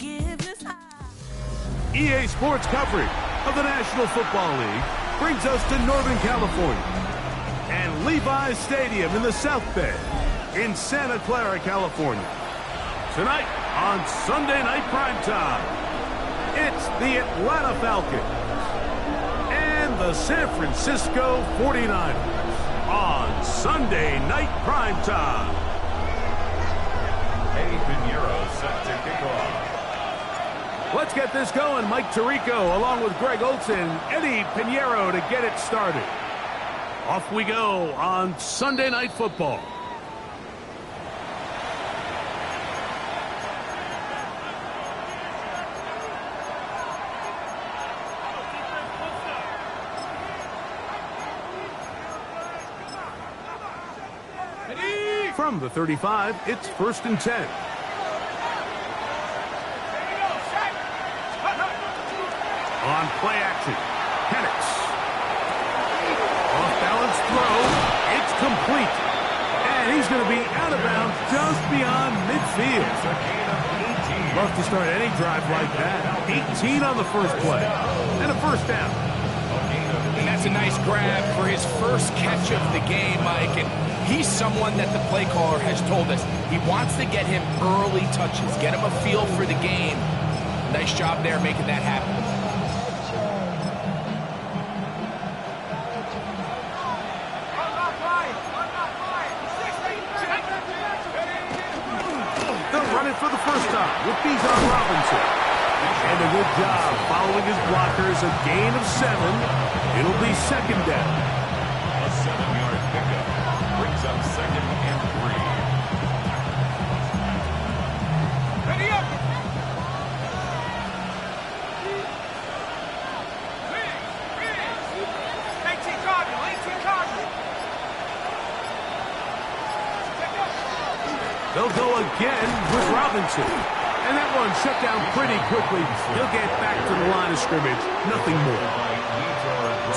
EA Sports coverage of the National Football League brings us to Northern California and Levi's Stadium in the South Bay in Santa Clara, California. Tonight on Sunday Night Primetime, it's the Atlanta Falcons and the San Francisco 49ers on Sunday Night Primetime. Eddie Piñeiro set to kick off. Let's get this going. Mike Tirico along with Greg Olson, Eddie Piñeiro to get it started. Off we go on Sunday Night Football. From the 35, it's 1st and 10. On play action, Penix. Off-balance throw, it's complete. And he's going to be out of bounds just beyond midfield. Love to start any drive like that. 18 on the first play. And a first down. And that's a nice grab for his first catch of the game, Mike. And he's someone that the play caller has told us he wants to get him early touches, get him a feel for the game. Nice job there making that happen. They'll run it for the first time with Bijan Robinson. And a good job following his blockers, a gain of 7. It'll be second down. A 7-yard pickup brings up 2nd and 3. Ready up! They'll go again with Robinson. And that one shut down pretty quickly. He'll get back to the line of scrimmage. Nothing more.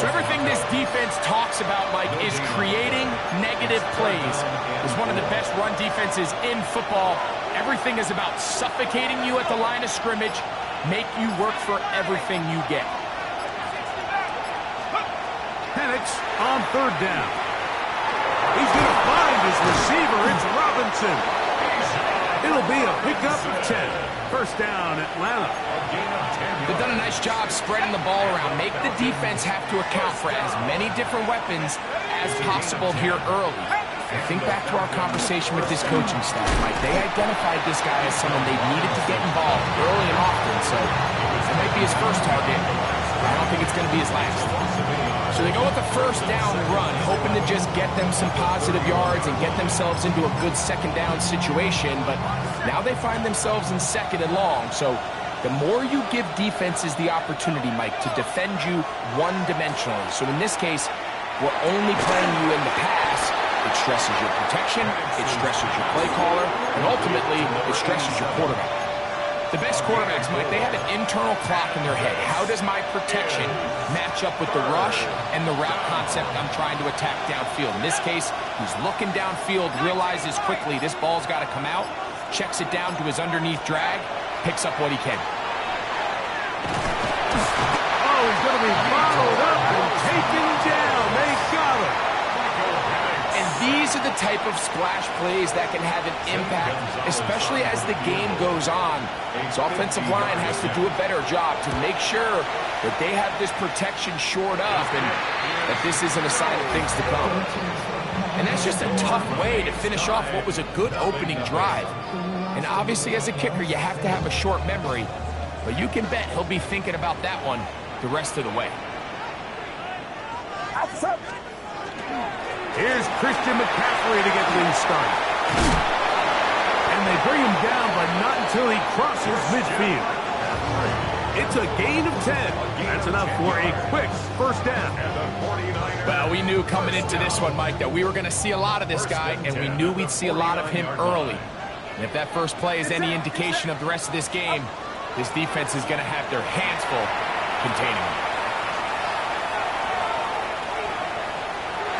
So everything this defense talks about, Mike, is creating negative plays. It's one of the best run defenses in football. Everything is about suffocating you at the line of scrimmage, make you work for everything you get. Penix on 3rd down. He's going to find his receiver. It's Robinson. It'll be a pickup of 10. First down, Atlanta. They've done a nice job spreading the ball around. Make the defense have to account for as many different weapons as possible here early. I think back to our conversation with this coaching staff, Mike. They identified this guy as someone they needed to get involved early and often, so that might be his first target. I don't think it's going to be his last. So they go with the first down run, hoping to just get them some positive yards and get themselves into a good second down situation, but now they find themselves in 2nd and long. So the more you give defenses the opportunity, Mike, to defend you one-dimensionally. So in this case, we're only playing you in the pass. It stresses your protection, it stresses your play caller, and ultimately, it stresses your quarterback. The best quarterbacks, Mike, they have an internal clock in their head. How does my protection match up with the rush and the route concept I'm trying to attack downfield? In this case, he's looking downfield, realizes quickly this ball's got to come out, checks it down to his underneath drag, picks up what he can. Oh, he's going to be followed up and taken down. They got him. And these are the type of splash plays that can have an impact, especially as the game goes on. So offensive line has to do a better job to make sure that they have this protection shored up and that this isn't a sign of things to come. And that's just a tough way to finish off what was a good opening drive. And obviously as a kicker, you have to have a short memory, but you can bet he'll be thinking about that one the rest of the way. Here's Christian McCaffrey to get things started. And they bring him down, but not until he crosses midfield. It's a gain of 10. That's enough for a quick first down. Well, we knew coming into this one, Mike, that we were going to see a lot of this guy, and we knew we'd see a lot of him early. And if that first play is any indication of the rest of this game, this defense is going to have their hands full containing him.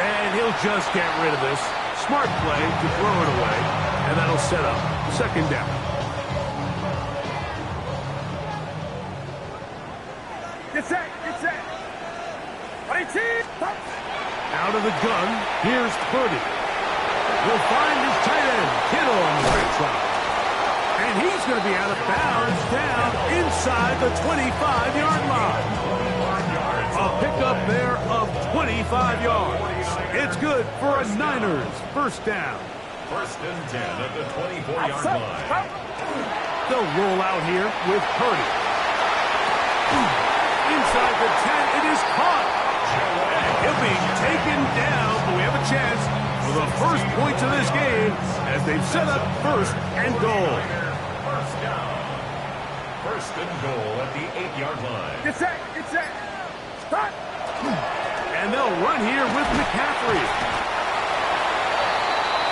And he'll just get rid of this. Smart play to throw it away, and that'll set up second down. Out of the gun, here's Purdy. He'll find his tight end, Kittle, on the right side. And he's going to be out of bounds down inside the 25-yard line. A pickup there of 25 yards. It's good for a Niners first down. First and 10 at the 24-yard line. They'll roll out here with Purdy. Inside the 10, it is caught. And he'll be taken down. But we have a chance for the first points of this game as they've set up first and goal. First down. First and goal at the 8-yard line. Get set. Start. And they'll run here with McCaffrey.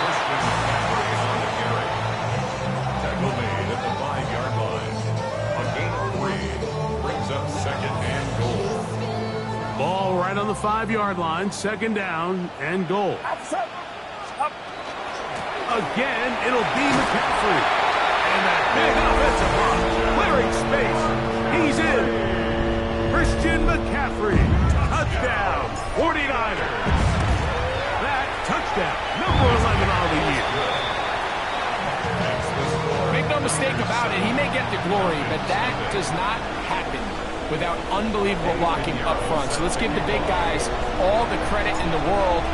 Christian McCaffrey on the carry. Tackle made at the 5-yard line. A gain of 3 brings up second and goal. Ball right on the 5-yard line. Second down and goal. Up. Again, it'll be McCaffrey. And that big offensive block. Clearing space. He's in. Christian McCaffrey. Touchdown. 49ers. That touchdown. Number 11 on the year. Make no mistake about it, he may get the glory, but that does not happen without unbelievable blocking up front. So let's give the big guys all the credit in the world.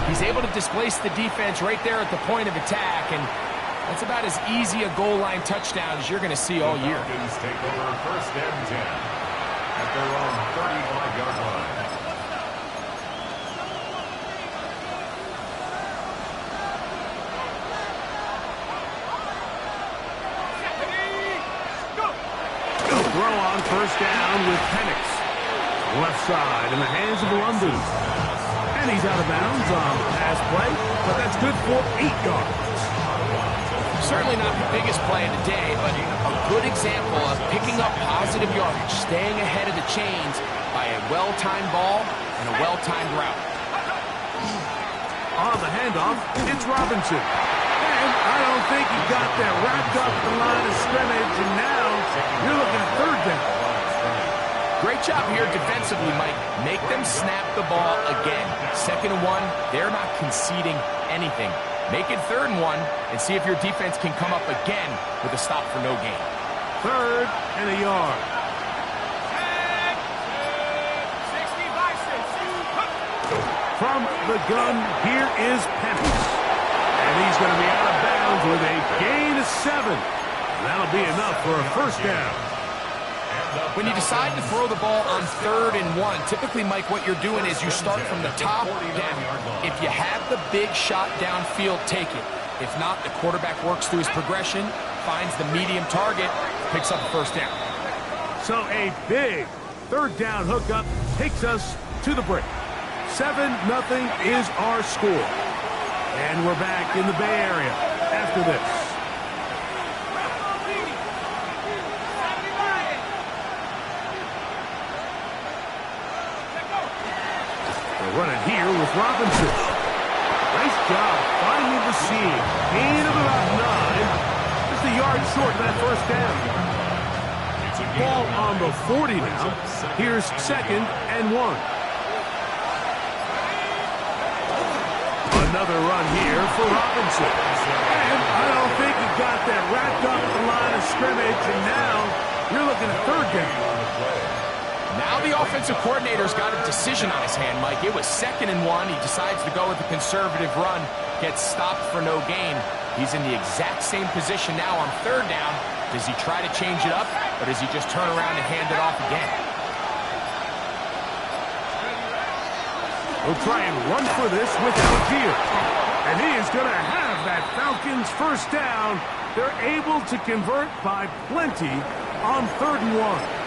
He's able to displace the defense right there at the point of attack, and that's about as easy a goal line touchdown as you're going to see all year. Falcons take over first and 10 at their own 35-yard line. They'll throw on first down with Penix. Left side in the hands of London. And he's out of bounds on the pass play, but that's good for 8 yards. Certainly not the biggest play of the day, but a good example of picking up positive yardage, staying ahead of the chains by a well-timed ball and a well-timed route. On the handoff, it's Robinson. And I don't think he got that wrapped up the line of scrimmage, and now you're looking at third down. Great job here defensively, Mike. Make them snap the ball again. 2nd and 1, they're not conceding anything. Make it 3rd and 1 and see if your defense can come up again with a stop for no gain. 3rd and a yard. From the gun, here is Penix. And he's going to be out of bounds with a gain of 7. That'll be enough for a first down. When you decide to throw the ball on 3rd and 1, typically, Mike, what you're doing is you start from the top down. If you have the big shot downfield, take it. If not, the quarterback works through his progression, finds the medium target, picks up a first down. So a big 3rd down hookup takes us to the break. 7-0 is our score. And we're back in the Bay Area after this. Running here with Robinson. Nice job finding the seam. Gain of about 9. Just a yard short of that first down. Ball on the 40 now. Here's 2nd and 1. Another run here for Robinson. And I don't think he got that wrapped up at the line of scrimmage. And now you're looking at 3rd down. Now the offensive coordinator's got a decision on his hand, Mike. It was 2nd and 1. He decides to go with a conservative run, gets stopped for no gain. He's in the exact same position now on 3rd down. Does he try to change it up, or does he just turn around and hand it off again? He'll try and run for this with Algier. And he is going to have that Falcons first down. They're able to convert by plenty on 3rd and 1.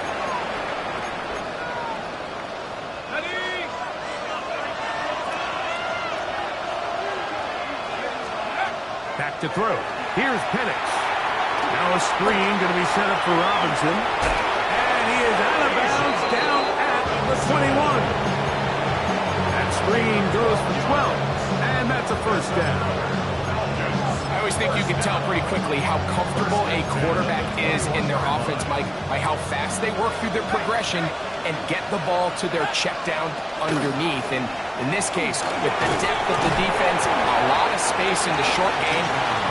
Back to throw. Here's Penix. Now a screen going to be set up for Robinson. And he is out of bounds down at the 21. That screen goes for 12. And that's a first down. I always think you can tell pretty quickly how comfortable a quarterback is in their offense, Mike, by how fast they work through their progression and get the ball to their check down underneath. And in this case, with the depth of the defense, a lot of space in the short game,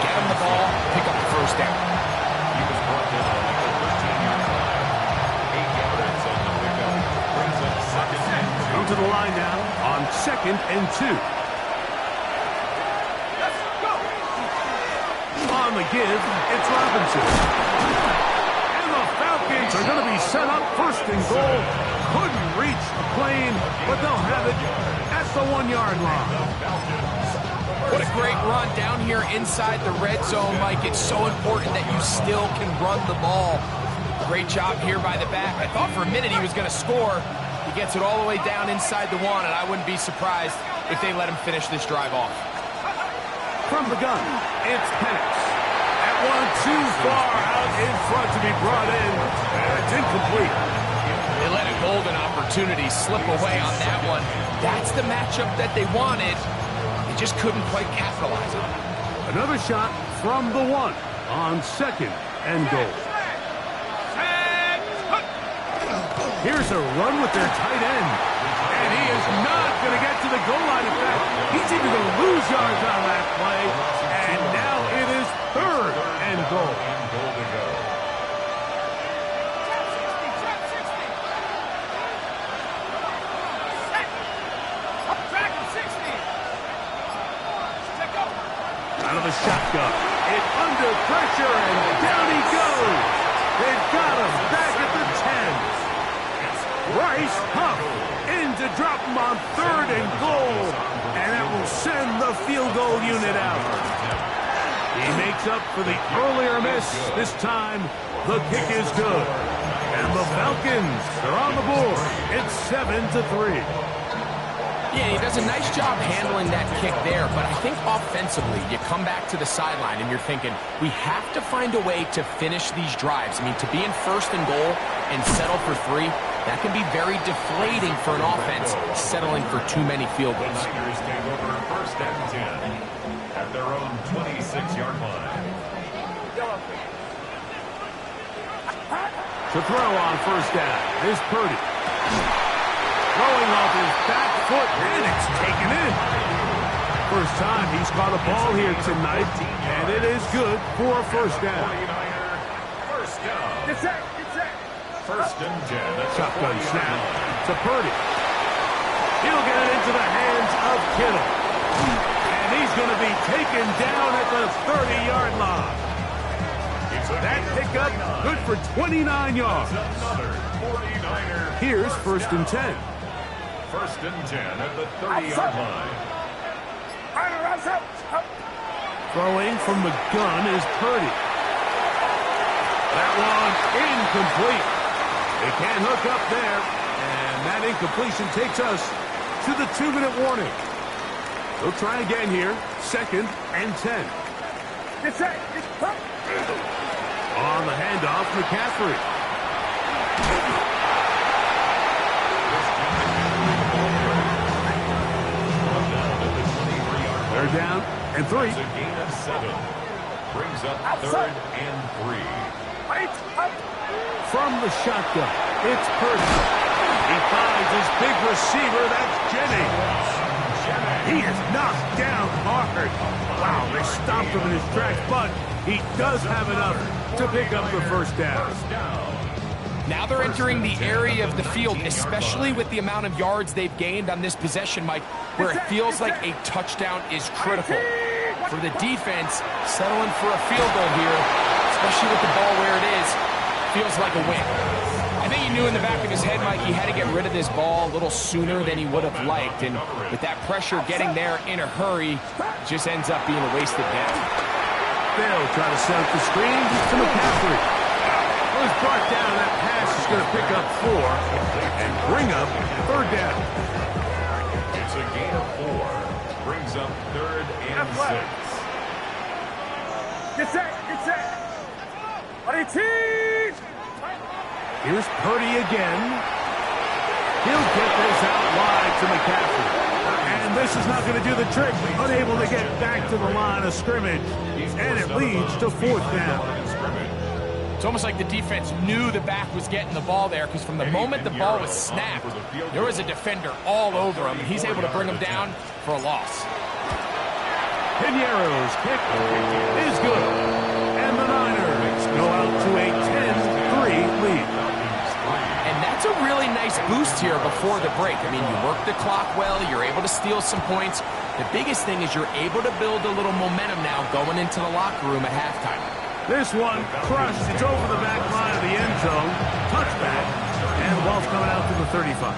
get them the ball, pick up the first down. He was brought down at the 13-yard line. 8 yards on the pickup. Brings up second and 2. Go to the line now on 2nd and 2. Let's go. On the give, it's Robinson. And the Falcons are going to be set up 1st and goal. Couldn't reach the plane, but they'll have it at the 1-yard line. What a great run down here inside the red zone, Mike. It's so important that you still can run the ball. Great job here by the back. I thought for a minute he was going to score. He gets it all the way down inside the 1, and I wouldn't be surprised if they let him finish this drive off. From the gun, it's Penix. That one too far out in front to be brought in. And it's incomplete. They let a golden opportunity slip away on that one. That's the matchup that they wanted. They just couldn't quite capitalize on it. Another shot from the 1 on 2nd and goal. Here's a run with their tight end. And he is not going to get to the goal line. In fact, he's even going to lose yards on that play. And now it is 3rd and goal. Out of the shotgun. It's under pressure, and down he goes. They've got him back at the 10. Bryce Huff in to drop him on 3rd and goal. And that will send the field goal unit out. He makes up for the earlier miss. This time, the kick is good. And the Falcons are on the board. It's 7-3. Yeah, he does a nice job handling that kick there, but I think offensively, you come back to the sideline and you're thinking, we have to find a way to finish these drives. I mean, to be in 1st and goal and settle for 3, that can be very deflating for an offense settling for too many field goals. The Niners take over 1st and 10 at their own 26-yard line. To throw on 1st down is Purdy. Throwing off his back foot, and it's taken in. First time he's caught a ball here tonight, and it is good for a 1st down. 49er, 1st down. Get set. 1st and 10. Shotgun snap to Purdy. He'll get it into the hands of Kittle. And he's going to be taken down at the 30-yard line. That pickup good for 29 yards. Another 49er. Here's 1st and 10. 1st and 10 at the 30-yard line. Throwing from the gun is Purdy. That one incomplete. They can't hook up there. And that incompletion takes us to the 2-minute warning. They'll try again here. 2nd and 10. On the handoff, McCaffrey. They're down and 3. It's a gain of 7. Brings up 3rd and 3. From the shotgun, it's Purdy. He finds his big receiver, that's Jennings. He is knocked down hard. Wow, they stopped him in his tracks, but he does have enough to pick up the 1st down. Now they're entering the area of the field, especially with the amount of yards they've gained on this possession, Mike, where it feels like a touchdown is critical. For the defense, settling for a field goal here, especially with the ball where it is, feels like a win. I think he knew in the back of his head, Mike, he had to get rid of this ball a little sooner than he would have liked. And with that pressure getting there in a hurry, it just ends up being a wasted down. They'll try to set up the screen to McCaffrey. Well, he's brought down. That pass is going to pick up 4 and bring up 3rd down. It's a gain of 4. Brings up 3rd and 6. Get set. Here's Purdy again. He'll get this out wide to McCaffrey. And this is not going to do the trick. Unable to get back to the line of scrimmage. And it leads to 4th down. It's almost like the defense knew the back was getting the ball there, because from the moment the ball was snapped, there was a defender all over him, and he's able to bring him down for a loss. Piñeiro's kick is good. And the Niners go out to a 10-3 lead. And that's a really nice boost here before the break. I mean, you work the clock well, you're able to steal some points. The biggest thing is you're able to build a little momentum now going into the locker room at halftime. This one crushed. It's over the back line of the end zone. Touchback. And the ball's coming out to the 35.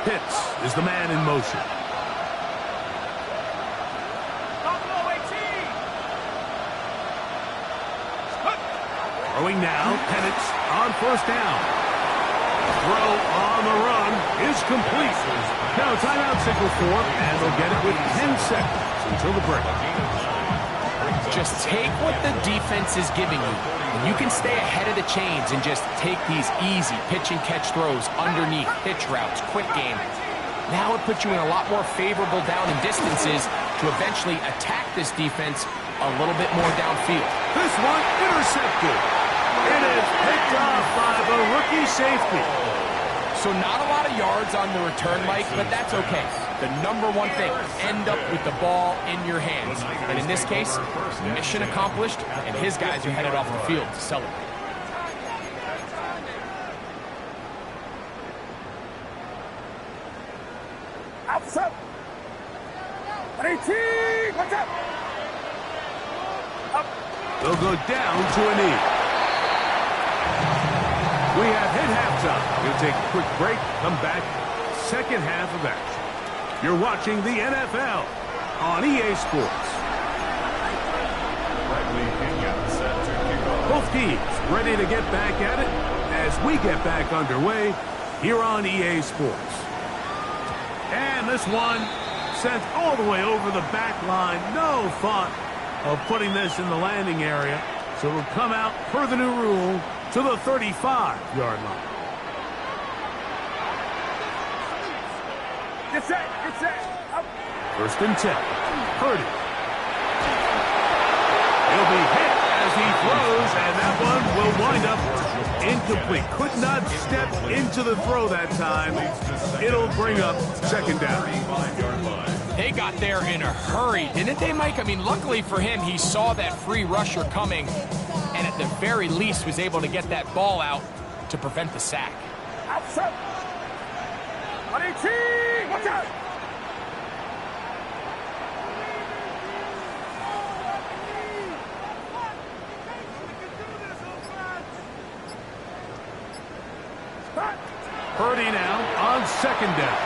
Pitts is the man in motion. Throwing now, Penix on first down. Throw on the run is complete. Now timeout signal for, and they'll get it with 10 seconds until the break. Just take what the defense is giving you, and you can stay ahead of the chains and just take these easy pitch and catch throws underneath, pitch routes, quick game. Now it puts you in a lot more favorable down and distances to eventually attack this defense a little bit more downfield. This one intercepted. It is picked off by the rookie safety. So not a lot of yards on the return, Mike, but that's okay. The number one thing, end up with the ball in your hands. And in this case, mission accomplished, and his guys are headed off the field to celebrate. Outside. 18. Watch out. Up. They'll go down to a knee. We have hit halftime. We'll take a quick break, come back, second half of action. You're watching the NFL on EA Sports. Both teams ready to get back at it as we get back underway here on EA Sports. And this one sent all the way over the back line. No thought of putting this in the landing area. So it'll come out per the new rule to the 35-yard line. Get set. Get set. Up. First and 10. Purdy. He'll be hit as he throws, and that one will wind up incomplete. Could not step into the throw that time. It'll bring up second down. They got there in a hurry, didn't they, Mike? I mean, luckily for him, he saw that free rusher coming, and at the very least was able to get that ball out to prevent the sack. Outside. 18. Watch out. Purdy now on second down.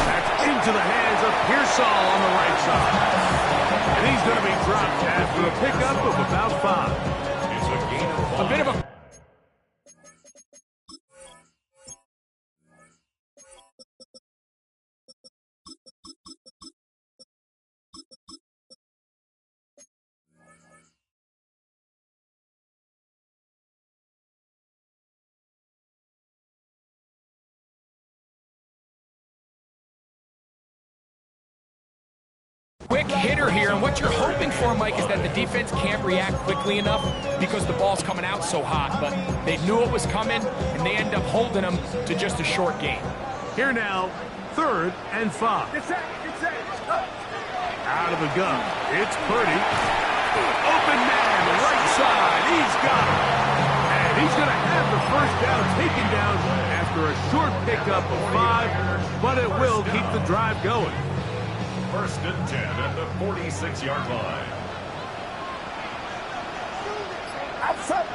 That's into the hands of Pearsall on the right side. And he's going to be dropped after a pickup of about 5. It's a gain of 5. A bit of a... quick hitter here, and what you're hoping for, Mike, is that the defense can't react quickly enough because the ball's coming out so hot, but they knew it was coming, and they end up holding them to just a short gain. Here now, 3rd and 5. Get set. Get set. Up. Out of the gun, it's Purdy. Open man, right side, he's got it. And he's going to have the first down taken down after a short pickup of 5, but it will keep the drive going. First and 10 at the 46-yard line. Outside.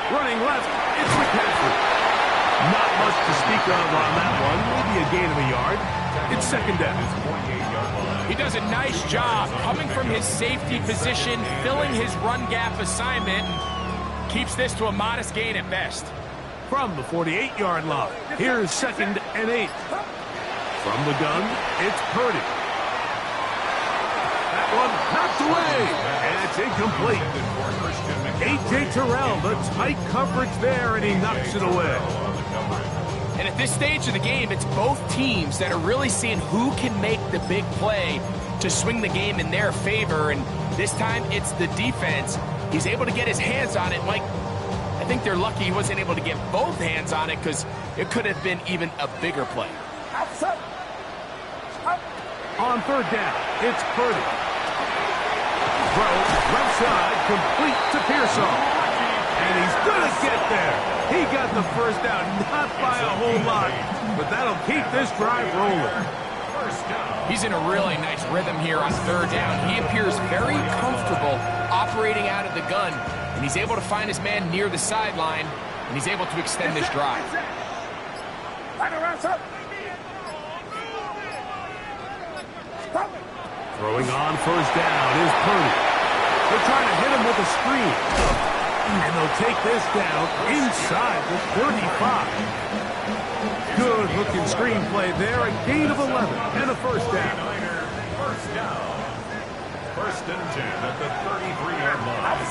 Running left, it's McCaffrey. Not much to speak of on that one. Maybe a gain of a yard. It's second down. He does a nice job coming from his safety position, filling his run gap assignment, and keeps this to a modest gain at best. From the 48-yard line, here's 2nd and 8. From the gun, it's Purdy. That one knocked away, and it's incomplete. A.J. Terrell, the tight coverage there, and he knocks it away. And at this stage of the game, it's both teams that are really seeing who can make the big play to swing the game in their favor. And this time, it's the defense. He's able to get his hands on it. Mike, I think they're lucky he wasn't able to get both hands on it because it could have been even a bigger play. On third down, it's Purdy. Throw, left side, complete to Pearsall. And he's going to get there. He got the first down, not by a whole lot, but that'll keep this drive rolling. He's in a really nice rhythm here on third down. He appears very comfortable operating out of the gun, and he's able to find his man near the sideline, and he's able to extend this drive. Throwing on first down is Purdy. They're trying to hit him with a screen. And they'll take this down inside the 35. Good looking screen play there. A gain of 11 and a first down. First down. First and 10 at the 33-yard line.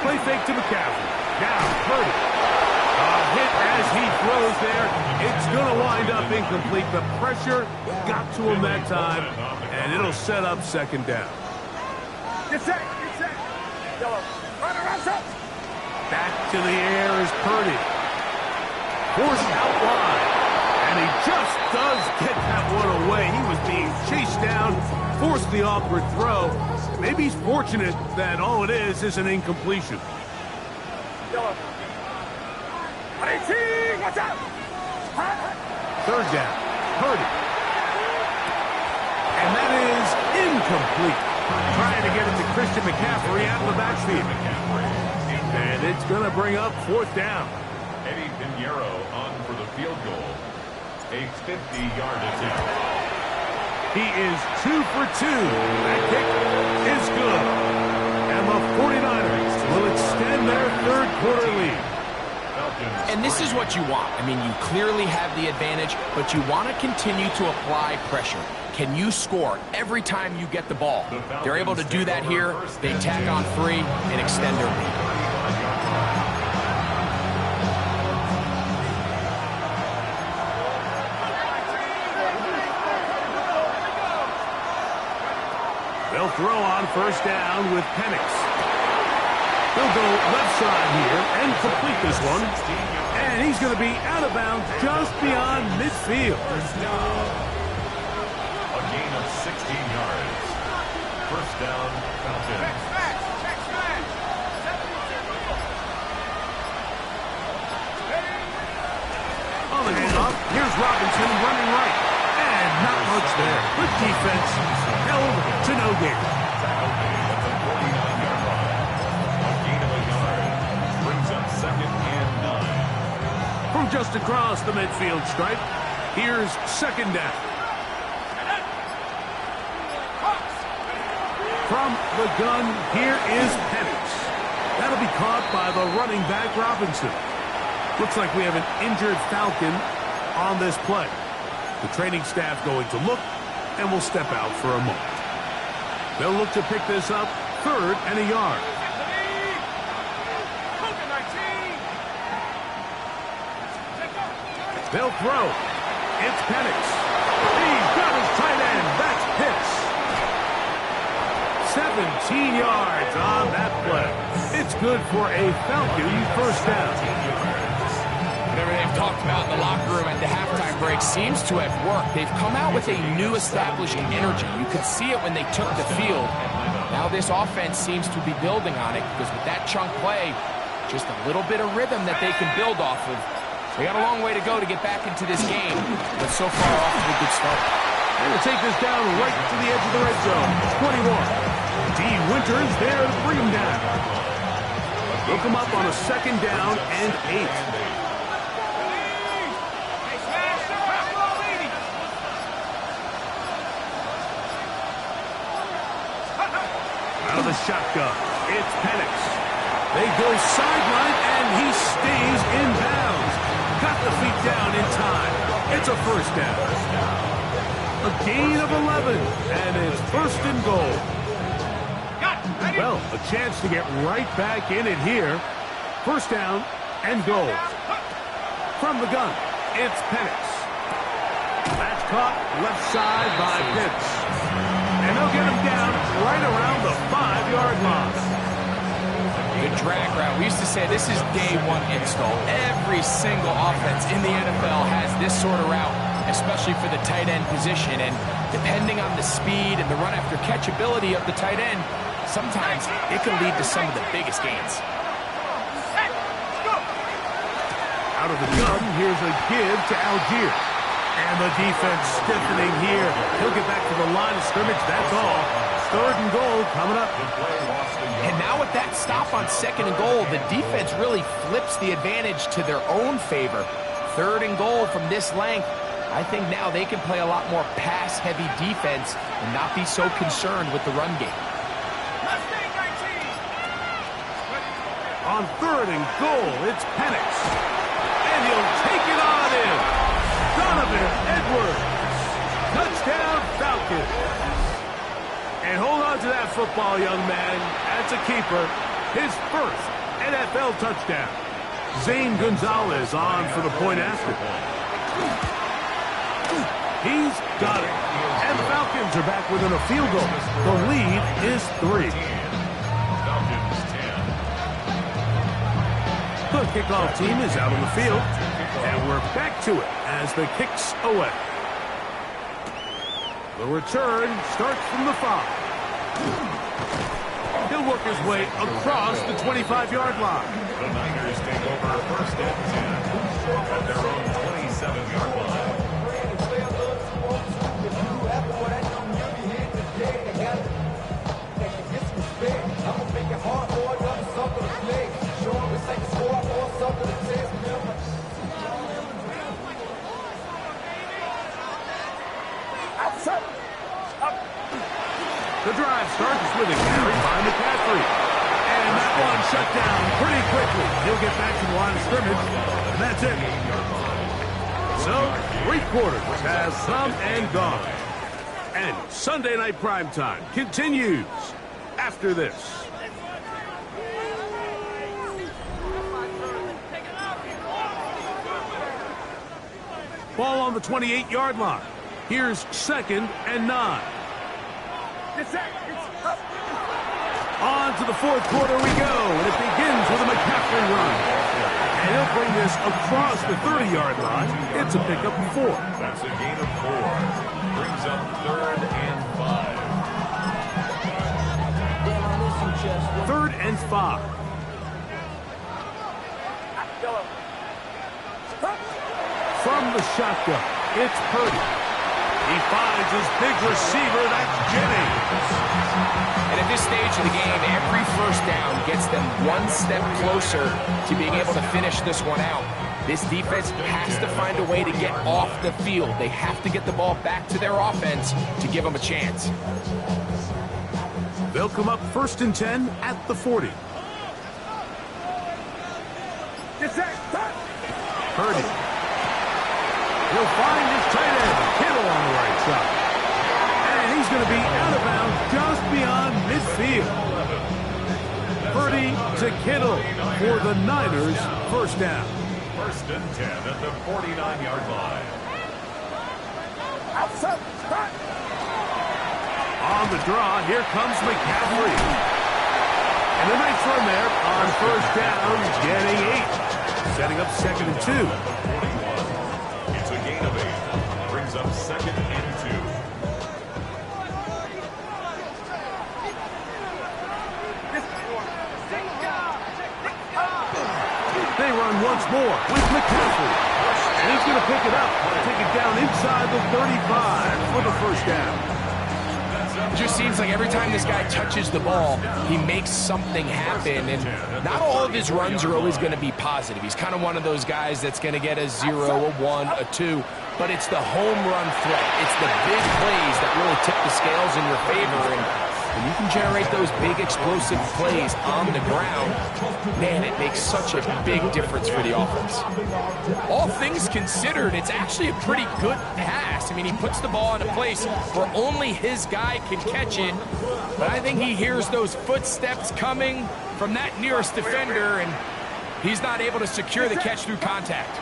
Play fake to McCaffrey. Now Purdy. Hit as he throws there. It's going to wind up incomplete. The pressure got to him that time, and it'll set up second down. Get set. Back to the air is Purdy. Forced out wide. And he just does get that one away. He was being chased down, forced the awkward throw. Maybe he's fortunate that all it is an incompletion. Watch out! Third down, Purdy. And that is incomplete. Trying to get it to Christian McCaffrey out of the backfield. And it's going to bring up fourth down. Eddie Pinheiro on for the field goal. A 50-yard attempt. He is 2 for 2. That kick is good. And the 49ers will extend their third quarter lead. And this is what you want. I mean, you clearly have the advantage, but you want to continue to apply pressure. Can you score every time you get the ball? They're able to do that here. They tack on 3 and extend their lead. They'll throw on first down with Penix. He'll go left side here and complete this one. And he's going to be out of bounds just beyond midfield. A gain of 16 yards. First down, Falcons. On the handoff, here's Robinson running right. And not much there. Good defense. Held to no gain. From just across the midfield stripe, here's second down. From the gun, here is Penix. That'll be caught by the running back, Robinson. Looks like we have an injured Falcon on this play. The training staff going to look, and will step out for a moment. They'll look to pick this up, third and a yard. They'll throw. It's Penix. He's got his tight end. That's Pitts. 17 yards on that play. It's good for a Falcon first down. Whatever they've talked about in the locker room at the halftime break seems to have worked. They've come out with a new established energy. You could see it when they took the field. Now this offense seems to be building on it because with that chunk play, just a little bit of rhythm that they can build off of. They got a long way to go to get back into this game, but so far off to a good start. And to take this down right to the edge of the red zone. 21. D. Winters there to bring him down. They'll come up on a second down and 8. Out of the shotgun, it's Penix. They go sideline, and he stays in bounds. Got the feet down in time. It's a first down. A gain of 11, and it's first and goal. Well, a chance to get right back in it here. First down and goal. From the gun, it's Penix. That's caught left side by Pitts. And they'll get him down right around the 5-yard line. The drag route. We used to say this is day one install. Every single offense in the NFL has this sort of route, especially for the tight end position. And depending on the speed and the run after catch ability of the tight end, sometimes it can lead to some of the biggest gains. Out of the gun, here's a give to Algier. And the defense stiffening here. He'll get back to the line of scrimmage, that's all. 3rd and goal coming up. And now with that stop on 2nd and goal, the defense really flips the advantage to their own favor. 3rd and goal from this length. I think now they can play a lot more pass-heavy defense and not be so concerned with the run game. On 3rd and goal, it's Penix. And he'll take it on in. Donovan Edwards. Touchdown, Falcons. And hold on to that football, young man. That's a keeper. His first NFL touchdown. Zane Gonzalez on for the point after. He's got it. And the Falcons are back within a field goal. The lead is 3. Falcons 10. The kickoff team is out on the field. And we're back to it as the kick's away. The return starts from the 5. He'll work his way across the 25-yard line. The Niners take over 1st and 10 at their own 27-yard line. The drive starts with a carry by McCaffrey. And that one shut down pretty quickly. He'll get back to the line of scrimmage, and that's it. So, 3 quarters has come and gone. And Sunday Night Primetime continues after this. Ball on the 28-yard line. Here's 2nd and 9. On to the 4th quarter we go, and it begins with a McCaffrey run. And he'll bring this across the 30-yard line. It's a pickup 4. That's a gain of 4. Brings up 3rd and 5. 3rd and 5. From the shotgun, it's Purdy. He finds his big receiver, that's Jennings. And at this stage of the game, every first down gets them one step closer to being able to finish this one out. This defense has to find a way to get off the field. They have to get the ball back to their offense to give them a chance. They'll come up 1st and 10 at the 40. Purdy. He'll find his tight end, Kittle, on the right side. And he's going to be out of bounds just beyond midfield. Purdy to Kittle for the Niners' first down. 1st and 10 at the 49-yard line. On the draw, here comes McCaffrey. And a nice run there on 1st down, getting 8. Setting up 2nd and 2. It's a gain of 8. Brings up 2nd and 2. They run once more with McCaffrey. And he's going to pick it up. Take it down inside the 35 for the first down. It just seems like every time this guy touches the ball, he makes something happen. And not all of his runs are always going to be positive. He's kind of one of those guys that's going to get a 0, a 1, a 2. But it's the home run threat. It's the big plays that really tip the scales in your favor. And when you can generate those big explosive plays on the ground, man, it makes such a big difference for the offense. All things considered, it's actually a pretty good pass. I mean, he puts the ball in a place where only his guy can catch it. But I think he hears those footsteps coming from that nearest defender, and he's not able to secure the catch through contact.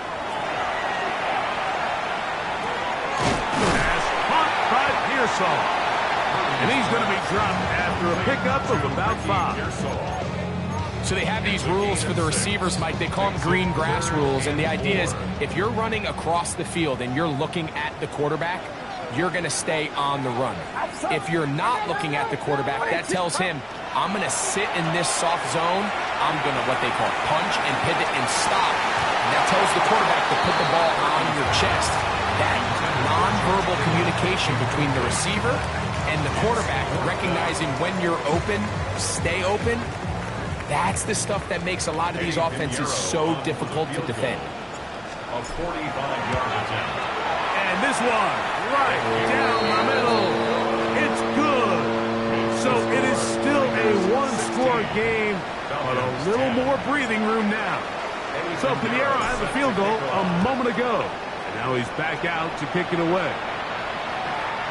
Pearsall. And he's going to be dropped after a pickup of about 5. So they have these rules for the receivers, Mike. They call them green grass rules. And the idea is if you're running across the field and you're looking at the quarterback, you're going to stay on the run. If you're not looking at the quarterback, that tells him, I'm going to sit in this soft zone. I'm going to what they call punch and pivot and stop. And that tells the quarterback to put the ball on your chest. That nonverbal communication between the receiver and the quarterback, recognizing when you're open, stay open, that's the stuff that makes a lot of these offenses so difficult to defend. A 45-yard attempt. And this one, right down the middle. It's good. So it is still a one-score game, but a little more breathing room now. So Pinheiro had the field goal a moment ago. And now he's back out to kick it away.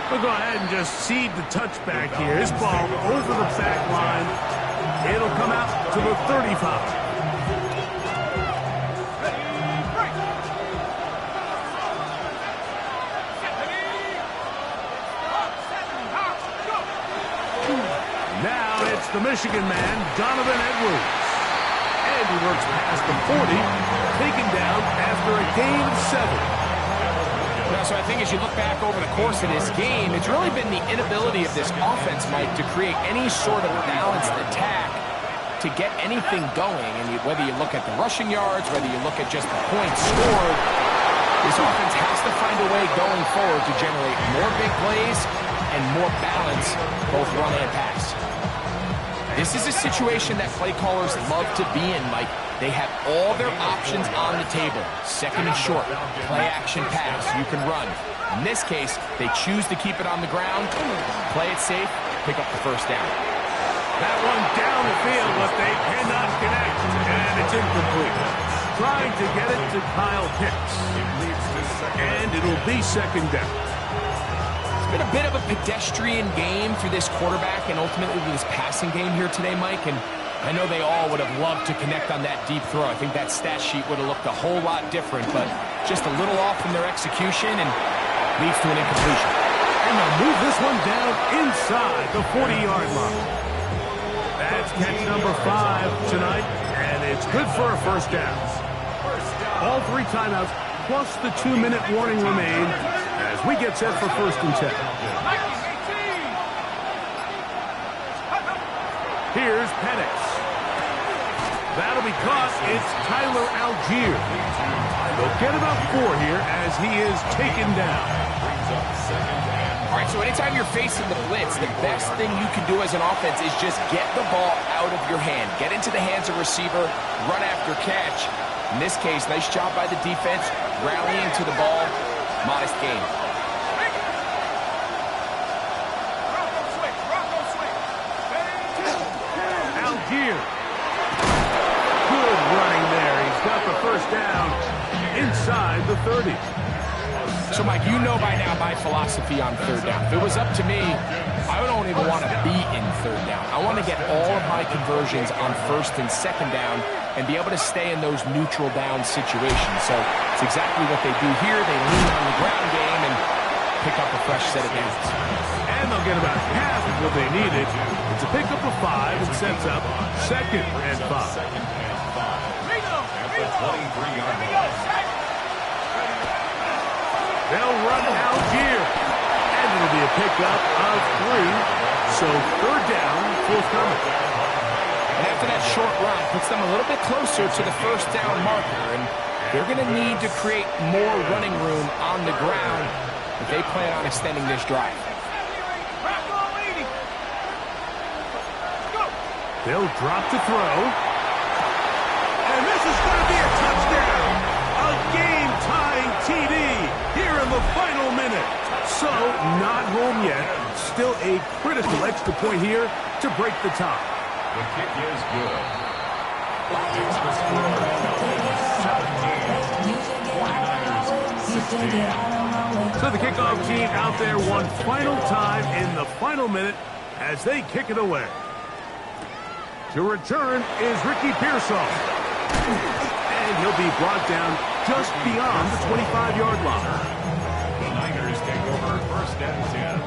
We'll go ahead and just cede the touchback here. This ball over the back line. It'll come out to the 35. Now it's the Michigan man, Donovan Edwards. And he works past the 40, taken down after a gain of 7. So I think as you look back over the course of this game, it's really been the inability of this offense, Mike, to create any sort of balanced attack to get anything going. And whether you look at the rushing yards, whether you look at just the points scored, this offense has to find a way going forward to generate more big plays and more balance, both run and pass. This is a situation that play callers love to be in, Mike. They have all their options on the table. Second and short, play action pass, you can run. In this case, they choose to keep it on the ground, play it safe, pick up the first down. That one down the field, but they cannot connect, and it's incomplete. Trying to get it to Kyle Pitts. And it'll be second down. It's been a bit of a pedestrian game for this quarterback and ultimately this passing game here today, Mike, and I know they all would have loved to connect on that deep throw. I think that stat sheet would have looked a whole lot different, but just a little off in their execution and leads to an incompletion. And they'll move this one down inside the 40-yard line. That's catch number 5 tonight, and it's good for a first down. All 3 timeouts plus the 2-minute warning remain as we get set for first and 10. Here's Penix. That'll be caught. It's Tyler Algier. They'll get about 4 here as he is taken down. All right, so anytime you're facing the blitz, the best thing you can do as an offense is just get the ball out of your hand. Get into the hands of receiver, run after catch. In this case, nice job by the defense, rallying to the ball. Modest gain. Algier. Good running there. He's got the first down inside the 30. So, Mike, you know by now my philosophy on third down. If it was up to me, I don't even want to be in third down. I want to get all of my conversions on first and second down and be able to stay in those neutral down situations. So it's exactly what they do here. They lean on the ground game and pick up a fresh set of downs. And they'll get about half of what they needed. It's a pickup of 5 and sets up second and 5. At the 23-yard line. They'll run Algier. And it'll be a pickup of 3. So third down, forthcoming. And after that short run, puts them a little bit closer to the first down marker. And they're going to need to create more running room on the ground if they plan on extending this drive. They'll drop to throw. And this is going to be a touchdown. A game-tying TD here in the final minute. So, not home yet. Still a critical extra point here to break the tie. The kick is good. It's the score. 17. 49ers 16. So the kickoff team out there one final time in the final minute as they kick it away. To return is Ricky Pearsall. And he'll be brought down just beyond the 25-yard line. The Niners take over first and 10.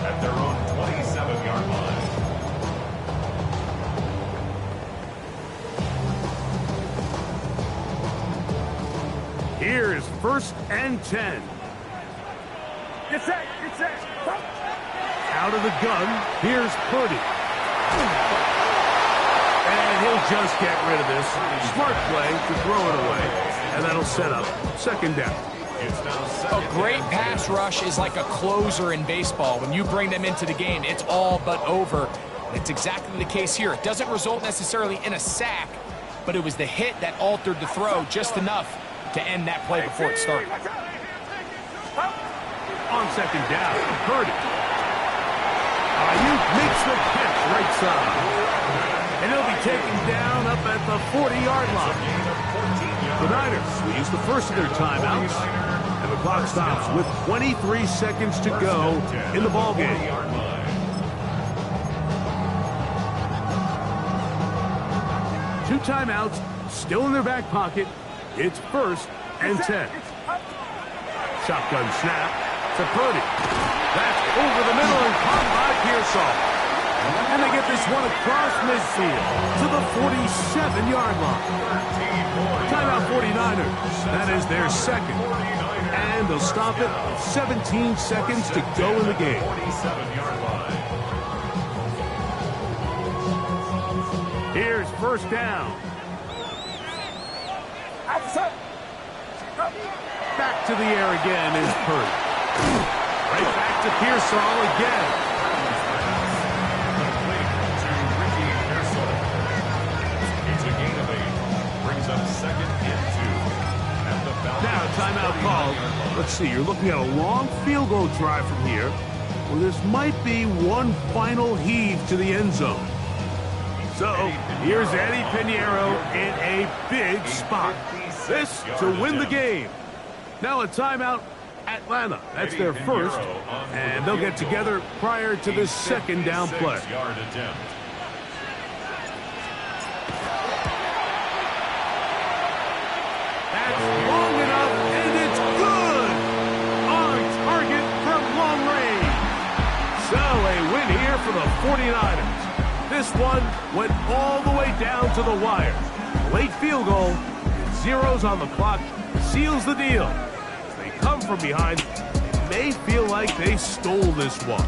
at their own 27-yard line. Here's 1st and 10. Get set. Get set. Out of the gun, here's Purdy. And he'll just get rid of this. Smart play to throw it away. And that'll set up 2nd down. A great pass rush is like a closer in baseball. When you bring them into the game, it's all but over. And it's exactly the case here. It doesn't result necessarily in a sack, but it was the hit that altered the throw just enough to end that play before it started. On 2nd down, Purdy. Ayuk makes the catch right side. And he'll be taken down up at the 40-yard line. The Niners will use the first of their timeouts. And the clock stops with 23 seconds to go in the ballgame. Two timeouts still in their back pocket. It's 1st and 10. Shotgun snap to Purdy. That's over the middle and caught by Pearsall. And they get this one across midfield to the 47-yard line. Timeout 49ers. That is their 2nd. And they'll stop it with 17 seconds to go in the game. Here's 1st down. Back to the air again is Purdy. Right back to Pearsall again. It's a gain of 8. Brings up 2nd and 2. Now timeout called. Let's see, you're looking at a long field goal drive from here. Well, this might be one final heave to the end zone. So here's Eddie Piñeiro in a big spot. This to win the game. Now a timeout, Atlanta. That's their 1st, and they'll get together prior to this 2nd down play. That's long enough, and it's good! On target from long range. So a win here for the 49ers. This one went all the way down to the wire. Late field goal, zeros on the clock, seals the deal. As they come from behind, it may feel like they stole this one.